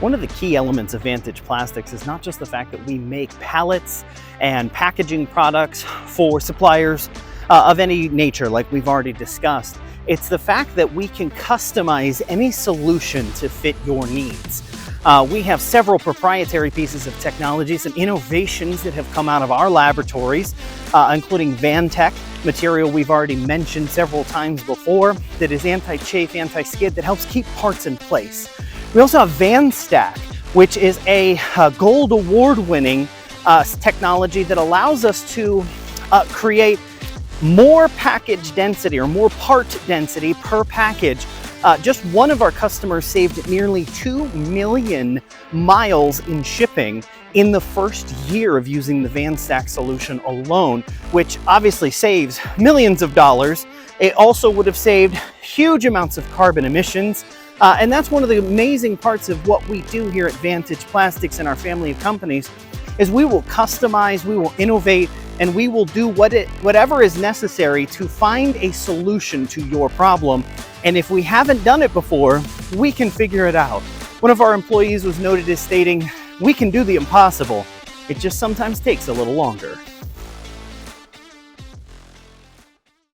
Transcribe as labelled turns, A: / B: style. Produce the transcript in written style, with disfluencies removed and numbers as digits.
A: One of the key elements of Vantage Plastics is not just the fact that we make pallets and packaging products for suppliers of any nature, like we've already discussed. It's the fact that we can customize any solution to fit your needs. We have several proprietary pieces of technology, some innovations that have come out of our laboratories, including Vantech, material we've already mentioned several times before, that is anti-chafe, anti-skid, that helps keep parts in place. We also have VanStack, which is a gold award-winning technology that allows us to create more package density or more part density per package. Just one of our customers saved nearly 2 million miles in shipping in the first year of using the VanStack solution alone, which obviously saves millions of dollars. It also would have saved huge amounts of carbon emissions. And that's one of the amazing parts of what we do here at Vantage Plastics and our family of companies, is we will customize, we will innovate, and we will do whatever is necessary to find a solution to your problem. And if we haven't done it before, we can figure it out. One of our employees was noted as stating, "We can do the impossible. It just sometimes takes a little longer."